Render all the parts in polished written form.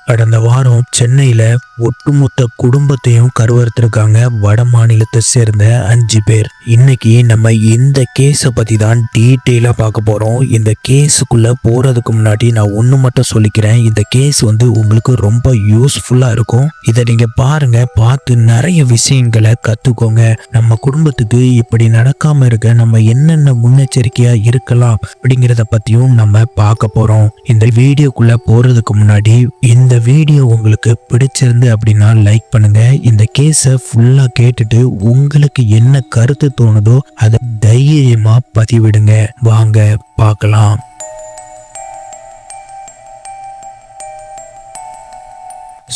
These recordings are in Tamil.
கடந்த வாரம் சென்னையில ஒட்டுமொத்த குடும்பத்தையும் கருவறுத்திருக்காங்க வட மாநிலத்தை சேர்ந்த 5 பேர். இன்னைக்கு நம்ம இந்த கேஸை பத்தி தான் டீட்டெயிலா பார்க்க போறோம். இந்த கேஸுக்குள்ள போறதுக்கு முன்னாடி நான் ஒண்ணு மட்டும் சொல்லிக்கிறேன். இந்த கேஸ் உங்களுக்கு ரொம்ப யூஸ்ஃபுல்லா இருக்கும். இதை நீங்க பாருங்க, பார்த்து நிறைய விஷயங்களை கத்துக்கோங்க. நம்ம குடும்பத்துக்கு இப்படி நடக்காம இருக்க நம்ம என்னென்ன முன்னெச்சரிக்கையா இருக்கலாம் அப்படிங்கிறத பத்தியும் நம்ம பார்க்க போறோம். இந்த வீடியோக்குள்ள போறதுக்கு முன்னாடி இந்த வீடியோ உங்களுக்கு பிடிச்சிருந்து அப்படின்னா லைக் பண்ணுங்க. இந்த கேஸை ஃபுல்லா கேட்டுட்டு உங்களுக்கு என்ன கருத்து தோணுதோ அதை தைரியமா பதிவிடுங்க. வாங்க பார்க்கலாம்.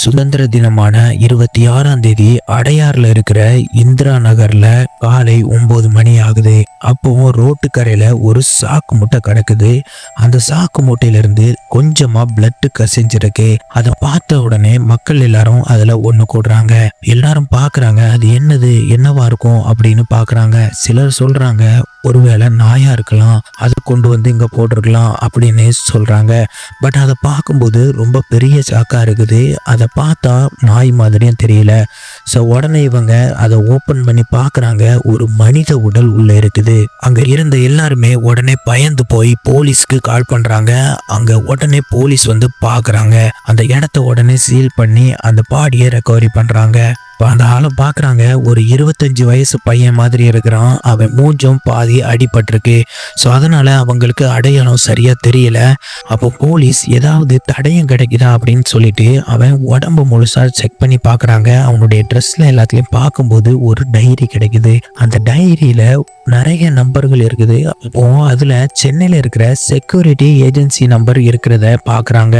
சுதந்திர தினமான 26ஆம் தேதி அடையாறுல இருக்கிற இந்திரா நகர்ல காலை 9 மணி ஆகுது. அப்போ ரோட்டுக்கரையில ஒரு சாக்கு மூட்டை கிடக்குது. அந்த சாக்கு மூட்டையில இருந்து கொஞ்சமா பிளட் கசிஞ்சிருக்கு. அதை பார்த்த உடனே மக்கள் எல்லாரும் அதுல ஒண்ணு கூடுறாங்க. எல்லாரும் பாக்குறாங்க, அது என்னவா இருக்கும் அப்படின்னு பாக்குறாங்க. சிலர் சொல்றாங்க, ஒருவேளை நாயா இருக்கலாம், அதை கொண்டு வந்து இங்க போட்டிருக்கலாம் அப்படின்னு சொல்றாங்க. பட் அதை பார்க்கும்போது ரொம்ப பெரிய சாக்கா இருக்குது. அதை பார்த்தா நாய் மாதிரியும் தெரியல. ஸோ உடனே இவங்க அதை ஓப்பன் பண்ணி பார்க்குறாங்க. ஒரு மனித உடல் உள்ள இருக்குது. அங்க இருந்த எல்லாருமே உடனே பயந்து போய் போலீஸ்க்கு கால் பண்றாங்க. அங்க உடனே போலீஸ் வந்து பார்க்குறாங்க. அந்த இடத்த உடனே சீல் பண்ணி அந்த பாடியை ரெக்கவரி பண்றாங்க. அந்த ஆளை பார்க்குறாங்க. ஒரு 25 வயசு பையன் மாதிரி இருக்கிறான். அவன் மூஞ்சும் பாதி அடிபட்டிருக்கு. ஸோ அதனால அவங்களுக்கு அடையாளம் சரியா தெரியல. அப்போ போலீஸ் ஏதாவது தடயம் கிடைக்குதா அப்படின்னு சொல்லிட்டு அவன் உடம்பு முழுசா செக் பண்ணி பார்க்குறாங்க. அவனுடைய ட்ரெஸ்ல எல்லாத்துலயும் பார்க்கும்போது ஒரு டைரி கிடைக்குது. அந்த டைரியில நிறைய நம்பர்கள் இருக்குது. அப்போ அதுல சென்னையில இருக்கிற செக்யூரிட்டி ஏஜென்சி நம்பர் இருக்கிறத பார்க்குறாங்க.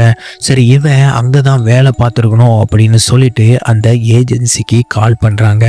சரி, இவன் அங்கதான் வேலை பார்த்துருக்கணும் அப்படின்னு சொல்லிட்டு அந்த ஏஜென்சிக்கு கால் பண்றாங்க.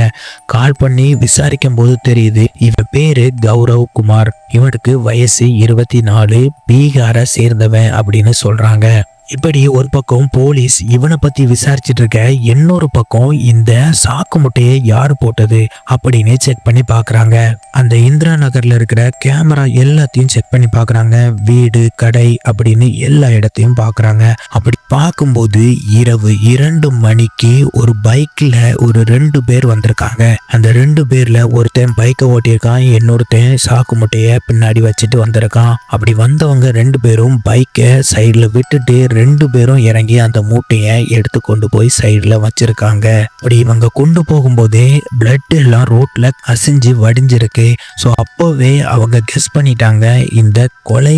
கால் பண்ணி விசாரிக்கும் போது தெரியுது, இவன் பேரு கௌரவ் குமார். இவனுக்கு வயசு 24, பீகாரை சேர்ந்தவன் அப்படின்னு சொல்றாங்க. இப்படி ஒரு பக்கம் போலீஸ் இவனை பத்தி விசாரிச்சுட்டு இருக்க, இன்னொரு பக்கம் இந்த சாக்கு முட்டையை யாரு போட்டது அப்படின்னு செக் பண்ணி பாக்குறாங்க. அந்த இந்திரா நகர்ல இருக்கிற கேமரா எல்லாத்தையும் செக் பண்ணி பாக்குறாங்க. வீடு, கடை அப்படின்னு எல்லா இடத்தையும் பாக்குறாங்க. அப்படி பார்க்கும்போது இரவு 2 மணிக்கு ஒரு பைக்ல ஒரு 2 பேர் வந்திருக்காங்க. அந்த 2 பேர்ல ஒருத்தன் பைக்கை ஓட்டியிருக்கான், இன்னொருத்தன் சாக்கு முட்டைய பின்னாடி வச்சுட்டு வந்திருக்கான். அப்படி வந்தவங்க 2 பேரும் பைக்கை சைட்ல விட்டுட்டு 2 பேரும் இறங்கி அந்த மூட்டையை எடுத்து கொண்டு போய் சைடுல வச்சிருக்காங்க. அப்படி இவங்க கொண்டு போகும்போதே பிளட் எல்லாம் ரோட்ல கசிஞ்சு வடிஞ்சிருக்கு. ஸோ அப்போவே அவங்க கெஸ் பண்ணிட்டாங்க, இந்த கொலை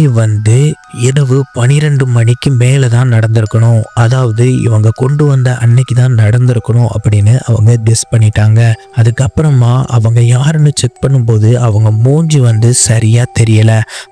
இரவு 12 மணிக்கு மேலதான் நடந்திருக்கணும். அதாவது இவங்க கொண்டு வந்த அன்னைக்கு தான் நடந்திருக்கணும் அப்படின்னு அவங்க கெஸ் பண்ணிட்டாங்க. அதுக்கப்புறமா அவங்க யாருன்னு செக் பண்ணும்போது அவங்க மூஞ்சி சரியா தெரியல.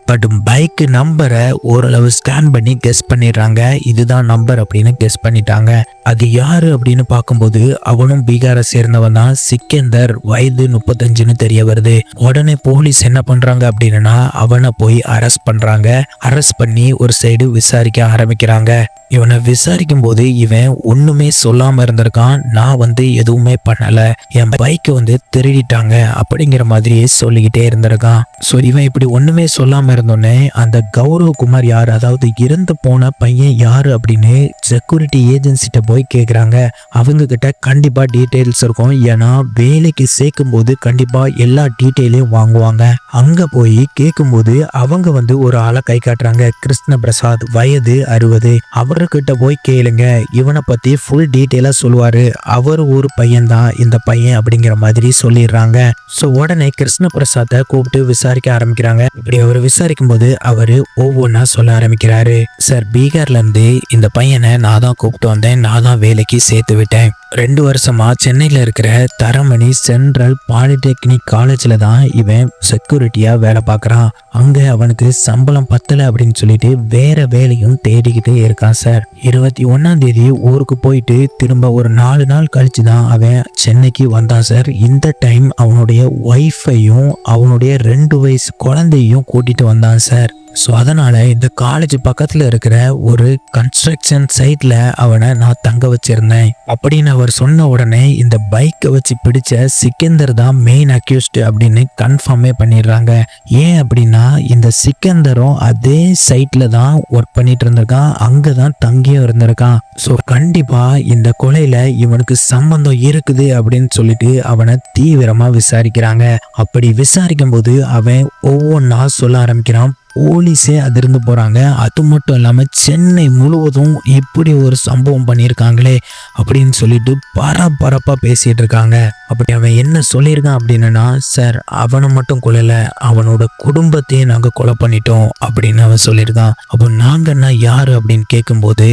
பட் பைக் நம்பரை ஓரளவு ஸ்கேன் பண்ணி கெஸ் பண்ணிடுறாங்க. இதுதான் நம்பர் அப்படின்னு கெஸ் பண்ணிட்டாங்க. அது யாரு அப்படின்னு பார்க்கும்போது அவனும் பீகாரை சேர்ந்தவன் தான். சிக்கந்தர், வயது 35ன்னு தெரிய வருது. உடனே போலீஸ் என்ன பண்றாங்க அப்படின்னா அவனை போய் அரெஸ்ட் பண்றாங்க. அரெஸ்ட் பண்ணி ஒரு சைடு விசாரிக்க ஆரம்பிக்கிறாங்க. இவனை விசாரிக்கும் போது இவன் ஒண்ணுமே சொல்லாம இருந்திருக்கான். நான் எதுவுமே பண்ணல, என் பைக்கை திருடிட்டாங்க அப்படிங்கிற மாதிரியே சொல்லிக்கிட்டே இருந்திருக்கான். ஸோ இவன் இப்படி ஒண்ணுமே சொல்லாம இருந்தோடனே அந்த கௌரவ் குமார் யாரு, அதாவது இறந்து போன பையன் யாரு அப்படின்னு செக்யூரிட்டி ஏஜென்சிட்ட போய் கேட்குறாங்க. அவங்க கிட்ட கண்டிப்பா டீட்டெயில்ஸ் இருக்கும். ஏன்னா வேலைக்கு சேர்க்கும் போது கண்டிப்பா எல்லா டீட்டெயிலையும் வாங்குவாங்க. அங்க போய் கேட்கும்போது அவங்க ஒரு ஆளை கை காட்டுறாங்க. கிருஷ்ண பிரசாத், வயது 60. அவர்கிட்ட போய் கேளுங்க, இவனை பத்தி ஃபுல் டீட்டெயிலா சொல்லுவாரு. அவர் ஒரு பையன் தான் இந்த பையன் அப்படிங்கிற மாதிரி சொல்லிடுறாங்க. ஸோ உடனே கிருஷ்ண பிரசாத்தை கூப்பிட்டு விசாரிக்க ஆரம்பிக்கிறாங்க. இப்படி அவர் விசாரிக்கும் போது அவரு ஒவ்வொன்னா சொல்ல ஆரம்பிக்கிறாரு. சார், பீகார்ல இருந்து இந்த பையனை நான் தான் கூப்பிட்டு வந்தேன், நான் தான் வேலைக்கு சேர்த்து விட்டேன். 2 வருஷமா சென்னையில இருக்கிற தரமணி சென்ட்ரல் பாலிடெக்னிக் காலேஜ்ல தான் இவன் செக்யூரிட்டியா வேலை பார்க்கறான். அங்க அவனுக்கு சம்பளம் பத்தல அப்படின்னு சொல்லிட்டு வேற வேலையும் தேடிக்கிட்டே இருக்கான் சார். 21ஆம் தேதி ஊருக்கு போயிட்டு திரும்ப ஒரு 4 நாள் கழிச்சு தான் அவன் சென்னைக்கு வந்தான் சார். இந்த டைம் அவனுடைய ஒய்ஃபையும் அவனுடைய 2 வயசு குழந்தையும் கூட்டிட்டு வந்தான் சார். ஸோ அதனால இந்த காலேஜ் பக்கத்துல இருக்கிற ஒரு கன்ஸ்ட்ரக்ஷன் சைட்ல அவனை நான் தங்க வச்சிருந்தேன் அப்படின்னு அவர் சொன்ன உடனே இந்த பைக்கை வச்சு பிடிச்ச சிக்கந்தர் தான் மெயின் அக்யூஸ்ட் அப்படின்னு கன்ஃபார்மே பண்ணிடுறாங்க. ஏன் அப்படின்னா இந்த சிக்கந்தரும் அதே சைட்ல தான் ஒர்க் பண்ணிட்டு இருந்திருக்கான், அங்கதான் தங்கியும் இருந்திருக்கான். ஸோ கண்டிப்பா இந்த கொலையில இவனுக்கு சம்பந்தம் இருக்குது அப்படின்னு சொல்லிட்டு அவனை தீவிரமா விசாரிக்கிறாங்க. அப்படி விசாரிக்கும் போது அவன் ஒவ்வொன்றா சொல்ல ஆரம்பிக்கிறான். போலீஸே அதிர்ந்து போறாங்க. அது மட்டும் இல்லாம சென்னை முழுவதும் இப்படி ஒரு சம்பவம் பண்ணியிருக்காங்களே அப்படின்னு சொல்லிட்டு பரபரப்பா பேசிட்டு இருக்காங்க. அப்படி அவன் என்ன சொல்லியிருக்கான் அப்படின்னா, சார் அவனை மட்டும் கொல்லல, அவனோட குடும்பத்தையே நாங்க கொலை பண்ணிட்டோம் அப்படின்னு அவன் சொல்லியிருக்கான். அப்போ நாங்கன்னா யாரு அப்படின்னு கேட்கும்போது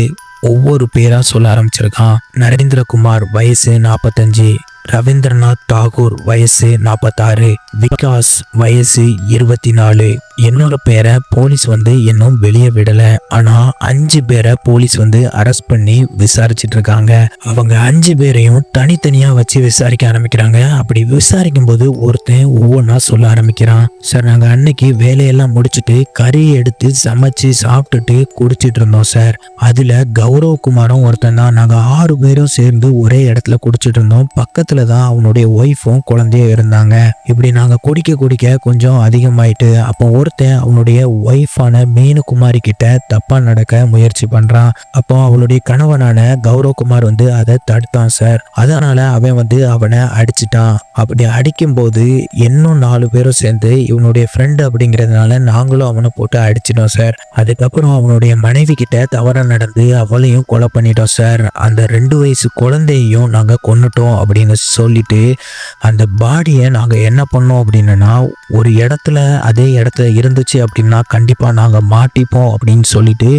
ஒவ்வொரு பேரா சொல்ல ஆரம்பிச்சிருக்கான். நரேந்திரகுமார் வயசு 45, ரவீந்திரநாத் தாகூர் வயசு 46, விகாஸ் வயசு 24. என்னோட பேரை போலீஸ் இன்னும் வெளியே விடல. ஆனா 5 பேரை போலீஸ் அரெஸ்ட் பண்ணி விசாரிச்சுட்டு இருக்காங்க. அவங்க 5 பேரையும் தனித்தனியா வச்சு விசாரிக்க ஆரம்பிக்கிறாங்க. அப்படி விசாரிக்கும் போது ஒருத்தன் ஒவ்வொன்றா சொல்ல ஆரம்பிக்கிறான். சார் நாங்க அன்னைக்கு வேலையெல்லாம் முடிச்சுட்டு கறி எடுத்து சமைச்சு சாப்பிட்டுட்டு குடிச்சிட்டு இருந்தோம் சார். அதுல கௌரவகுமாரும் ஒருத்தன் தான். நாங்க 6 பேரும் சேர்ந்து ஒரே இடத்துல குடிச்சிட்டு இருந்தோம். பக்கத்துல தான் அவனுடைய ஒய்ஃபும் குழந்தையும் இருந்தாங்க. இப்படி நாங்க குடிக்க குடிக்க கொஞ்சம் அதிகமாயிட்டு அப்போ ஒருத்தன் அவனுடைய ஒய்ஃபான மீனுகுமாரி கிட்ட தப்பா நடக்க முயற்சி பண்றான். அப்போ அவளுடைய கணவனான கௌரவகுமார் அதை தடுத்தான் சார். அதனால அவன் அவனை அடிச்சிட்டான். அப்படி அடிக்கும் போது இன்னும் 4 பேரும் சேர்ந்து இவனுடைய ஃப்ரெண்டு அப்படிங்கிறதுனால நாங்களும் அவனை போட்டு அடிச்சிட்டோம் சார். அதுக்கப்புறம் அவனுடைய மனைவி கிட்ட தவற நடந்து அவளையும் கொலை பண்ணிட்டோம் சார். அந்த 2 வயசு குழந்தையையும் நாங்க கொன்னுட்டோம் அப்படின்னு சொல்லிட்டு அந்த பாடியை நாங்க என்ன பண்ணோம் அப்படின்னா, ஒரு இடத்துல அதே இடத்துல இருந்துச்சு அப்படின்னா கண்டிப்பா நாங்க மாட்டிப்போம் அப்படின்னு சொல்லிட்டு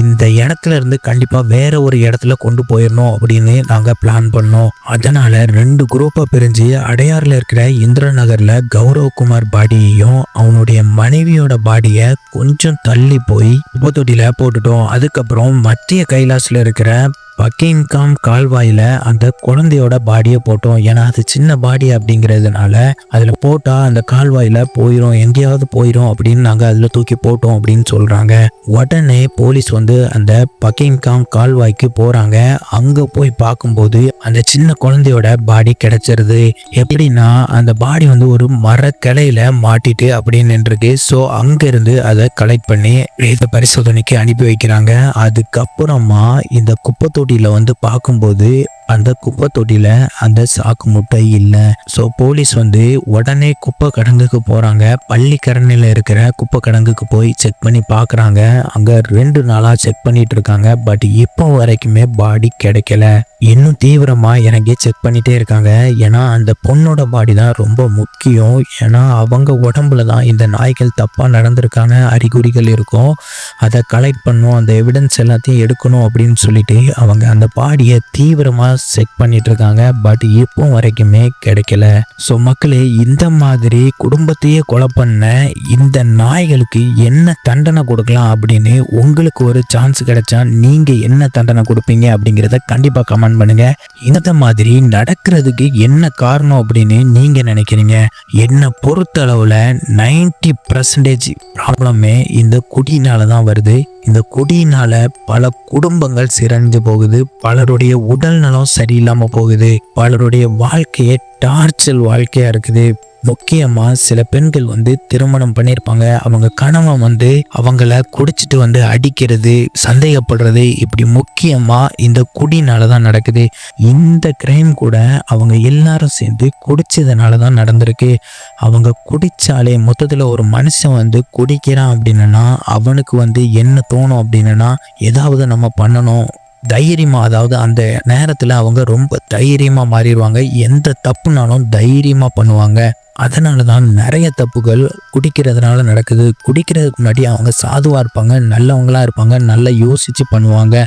இந்த இடத்துல இருந்து கண்டிப்பா வேற ஒரு இடத்துல கொண்டு போயிடணும் அப்படின்னு நாங்க பிளான் பண்ணோம். அதனால 2 குரூப்பா பிரிஞ்சு அடையாறுல இருக்கிற இந்திரா நகர்ல கௌரவகுமார் பாடியையும் அவனுடைய மனைவியோட பாடியை கொஞ்சம் தள்ளி போய் குப்பத்தொட்டியில போட்டுட்டோம். அதுக்கப்புறம் மத்திய கைலாஸ்ல இருக்கிற பக்கிங்காம் கால்வாயில அந்த குழந்தையோட பாடியை போட்டோம். ஏன்னா அது சின்ன பாடி அப்படிங்கிறதுனால அதுல போட்டா அந்த கால்வாயில போயிடும், எங்கேயாவது போயிடும் அப்படின்னு நாங்க அதுல தூக்கி போட்டோம் அப்படின்னு சொல்றாங்க. உடனே போலீஸ் அந்த பக்கிங்காம் கால்வாய்க்கு போறாங்க. அங்க போய் பார்க்கும்போது அந்த சின்ன குழந்தையோட பாடி கிடைச்சிருது. எப்படின்னா அந்த பாடி ஒரு மரக்கிளையில மாட்டிட்டு அப்படின்னு இருக்கு. ஸோ அங்க இருந்து அதை கலெக்ட் பண்ணி பிரேத பரிசோதனைக்கு அனுப்பி வைக்கிறாங்க. அதுக்கப்புறமா இந்த குப்பத்தொட்டியில பார்க்கும்போது அந்த குப்பை தொட்டியில அந்த சாக்கு முட்டை இல்லை. ஸோ போலீஸ் உடனே குப்பை கிடங்குக்கு போறாங்க. பள்ளிக்கரணையில இருக்கிற குப்பை கிடங்குக்கு போய் செக் பண்ணி பார்க்குறாங்க. அங்க 2 நாளா செக் பண்ணிட்டு இருக்காங்க. பட் இப்போ வரைக்குமே பாடி கிடைக்கல. இன்னும் தீவிரமா இறங்கி செக் பண்ணிட்டே இருக்காங்க. ஏன்னா அந்த பொண்ணோட பாடி தான் ரொம்ப முக்கியம். ஏன்னா அவங்க உடம்புல தான் இந்த நாய்கள் தப்பா நடந்திருக்காங்க அறிகுறிகள் இருக்கும். அதை கலெக்ட் பண்ணும், அந்த எவிடன்ஸ் எல்லாத்தையும் எடுக்கணும் அப்படின்னு சொல்லிட்டு அவங்க அந்த பாடியை தீவிரமா செக் பண்ணிட்டு இருக்காங்க. பட் இப்போ வரைக்குமே கிடைக்கல. ஸோ மக்களே, இந்த மாதிரி குடும்பத்தையே கொலை பண்ண இந்த நாய்களுக்கு என்ன தண்டனை கொடுக்கலாம் அப்படின்னு உங்களுக்கு ஒரு சான்ஸ் கிடைச்சா நீங்க என்ன தண்டனை கொடுப்பீங்க அப்படிங்கிறத கண்டிப்பா கமெண்ட் பண்ணுங்க. இந்த மாதிரி நடக்கிறதுக்கு என்ன காரணம் அப்படின்னு நீங்க நினைக்கிறீங்க? என்ன பொறுத்த அளவுல 90% ப்ராப்ளமே இந்த குடியினால தான் வருது. இந்த குடியினால பல குடும்பங்கள் சிரஞ்சு போகுது, பலருடைய உடல் நலம் சரியில்லாம போகுது, பலருடைய வாழ்க்கையே டார்ச்சல் வாழ்க்கையா இருக்குது. முக்கியமா சில பெண்கள் திருமணம் பண்ணியிருப்பாங்க, அவங்க கணவன் அவங்கள குடிச்சிட்டு அடிக்கிறது, சந்தேகப்படுறது, இப்படி முக்கியமா இந்த குடினால தான் நடக்குது. இந்த கிரைம் கூட அவங்க எல்லாரும் சேர்ந்து குடிச்சதுனால தான் நடந்திருக்கு. அவங்க குடிச்சாலே மொத்தத்துல ஒரு மனுஷன் குடிக்கிறான் அப்படின்னா அவனுக்கு என்ன தோணும் அப்படின்னா, ஏதாவது நம்ம பண்ணணும் தைரியமா, அதாவது அந்த நேரத்துல அவங்க ரொம்ப தைரியமா மாறிடுவாங்க. எந்த தப்புனாலும் தைரியமா பண்ணுவாங்க. அதனால தான் நிறைய தப்புகள் குடிக்கிறதுனால நடக்குது. குடிக்கிறதுக்கு முன்னாடி அவங்க சாதுவா இருப்பாங்க, நல்லவங்களா இருப்பாங்க, நல்லா யோசிச்சு பண்ணுவாங்க.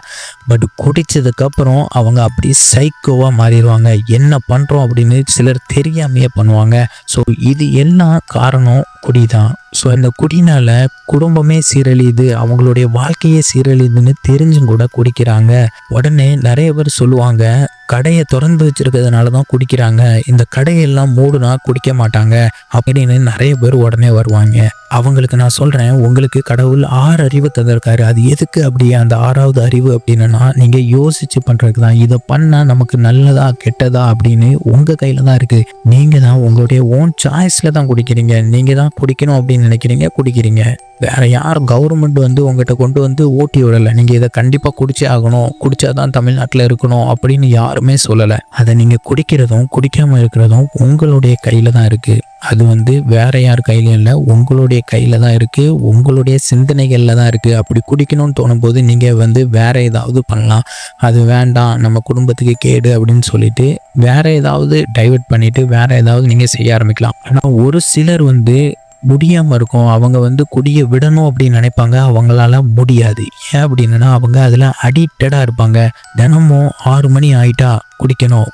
பட் குடிச்சதுக்கப்புறம் அவங்க அப்படி சைக்கோவா மாறிடுவாங்க. என்ன பண்றோம் அப்படின்னு சிலர் தெரியாமையே பண்ணுவாங்க. ஸோ இது எல்லாம் காரணம் குடிதான். ஸோ இந்த குடினால குடும்பமே சீரழியுது, அவங்களுடைய வாழ்க்கையே சீரழியுதுன்னு தெரிஞ்சும் கூட குடிக்கிறாங்க. உடனே நிறைய பேர் சொல்லுவாங்க, கடையை திறந்து வச்சிருக்கிறதுனால தான் குடிக்கிறாங்க, இந்த கடையெல்லாம் மூடுனா குடிக்க மாட்டாங்க மாட்டாங்க அப்படின்னு நிறைய பேர் உடனே வருவாங்க. அவங்களுக்கு நான் சொல்றேன், உங்களுக்கு கடவுள் 6 அறிவு தந்திருக்காரு. அது எதுக்கு அப்படி அந்த 6வது அறிவு அப்படின்னா நீங்க யோசிச்சு பண்றதுக்கு தான். இதை பண்ணா நமக்கு நல்லதா கெட்டதா அப்படின்னு உங்க கையில தான் இருக்கு. நீங்க தான் உங்களுடைய ஓன் சாய்ஸ்ல தான் குடிக்கிறீங்க. நீங்க தான் குடிக்கணும் அப்படின்னு நினைக்கிறீங்க, குடிக்கிறீங்க. வேற யாரும் கவர்மெண்ட் உங்ககிட்ட கொண்டு ஓட்டி விடலை. நீங்க இதை கண்டிப்பா குடிச்சே ஆகணும், குடிச்சாதான் தமிழ்நாட்டில் இருக்கணும் அப்படின்னு யாருமே சொல்லலை. அதை நீங்க குடிக்கிறதும் குடிக்காம இருக்கிறதும் உங்களுடைய கையில தான் இருக்கு. அது வேற யார் கையிலும் இல்லை, உங்களுடைய கையில தான் இருக்கு, உங்களுடைய சிந்தனைகள்ல தான் இருக்கு. அப்படி குடிக்கணும்னு தோணும் போது நீங்க வேற ஏதாவது பண்ணலாம். அது வேண்டாம், நம்ம குடும்பத்துக்கு கேடு அப்படின்னு சொல்லிட்டு வேற ஏதாவது டைவர்ட் பண்ணிட்டு வேற ஏதாவது நீங்க செய்ய ஆரம்பிக்கலாம். ஆனா ஒரு சிலர் முடியாம இருக்கும். அவங்க குடிய விடணும் அப்படின்னு நினைப்பாங்க, அவங்களால முடியாது. ஏன் அப்படின்னா அவங்க அதுல அடிக்டடா இருப்பாங்க. தினமும் 6 மணி ஆயிட்டா குடிக்கணும்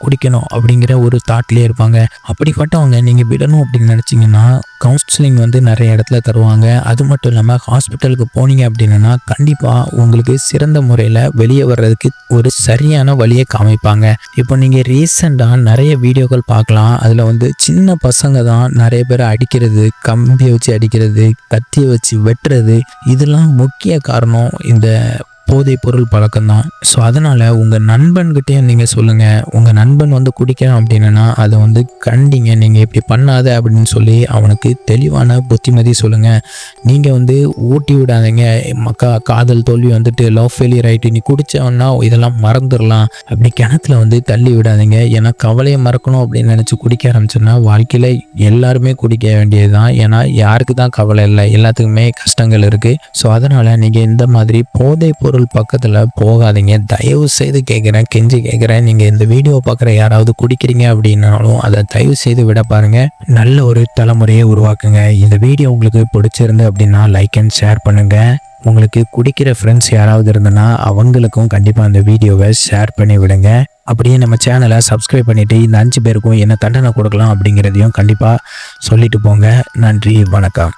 அப்படிங்கிற ஒரு தாட்லேயே இருப்பாங்க. அப்படிப்பட்டவங்க நீங்கள் விடணும் அப்படின்னு நினச்சிங்கன்னா கவுன்சிலிங் நிறைய இடத்துல தருவாங்க. அது மட்டும் இல்லாமல் ஹாஸ்பிட்டலுக்கு போனீங்க அப்படின்னா கண்டிப்பாக உங்களுக்கு சிறந்த முறையில் வெளியே வர்றதுக்கு ஒரு சரியான வழியை காமிப்பாங்க. இப்போ நீங்கள் ரீசெண்டாக நிறைய வீடியோக்கள் பார்க்கலாம். அதில் சின்ன பசங்க தான் நிறைய பேர் அடிக்கிறது, கம்பியை வச்சு அடிக்கிறது, கத்தியை வச்சு வெட்டுறது, இதெல்லாம் முக்கிய காரணம் இந்த போதை பொருள் பழக்கம் தான். ஸோ அதனால் உங்கள் நண்பன்கிட்டே நீங்கள் சொல்லுங்கள். உங்கள் நண்பன் குடிக்கிறான் அப்படின்னா அதை கண்டிங்க. நீங்கள் இப்படி பண்ணாத அப்படின்னு சொல்லி அவனுக்கு தெளிவான புத்திமதி சொல்லுங்கள். நீங்கள் ஊட்டி விடாதீங்க. காதல் தோல்வி லவ் ஃபெயிலியர் ஆகிட்டு நீ குடித்தவன்னா இதெல்லாம் மறந்துடலாம் அப்படி கிணத்துல தள்ளி விடாதீங்க. ஏன்னா கவலையை மறக்கணும் அப்படின்னு நினச்சி குடிக்க ஆரம்பிச்சோன்னா வாழ்க்கையில் எல்லாருமே குடிக்க வேண்டியது தான். ஏன்னா யாருக்கு தான் கவலை இல்லை, எல்லாத்துக்குமே கஷ்டங்கள் இருக்குது. ஸோ அதனால் நீங்கள் இந்த மாதிரி போதை பொருள் பக்கத்தில் போகாதீங்க. தயவு செய்து கேட்குறேன், கெஞ்சி கேட்குறேன். நீங்கள் இந்த வீடியோ பார்க்குற யாராவது குடிக்கிறீங்க அப்படின்னாலும் அதை தயவு செய்து விட பாருங்க. நல்ல ஒரு தலைமுறையை உருவாக்குங்க. இந்த வீடியோ உங்களுக்கு பிடிச்சிருந்து அப்படின்னா லைக் அண்ட் ஷேர் பண்ணுங்க. உங்களுக்கு குடிக்கிற ஃப்ரெண்ட்ஸ் யாராவது இருந்தனா அவங்களுக்கும் கண்டிப்பாக அந்த வீடியோவை ஷேர் பண்ணி விடுங்க. அப்படியே நம்ம சேனலை சப்ஸ்கிரைப் பண்ணிவிட்டு இந்த 5 பேருக்கும் என்ன தண்டனை கொடுக்கலாம் அப்படிங்கிறதையும் கண்டிப்பாக சொல்லிட்டு போங்க. நன்றி, வணக்கம்.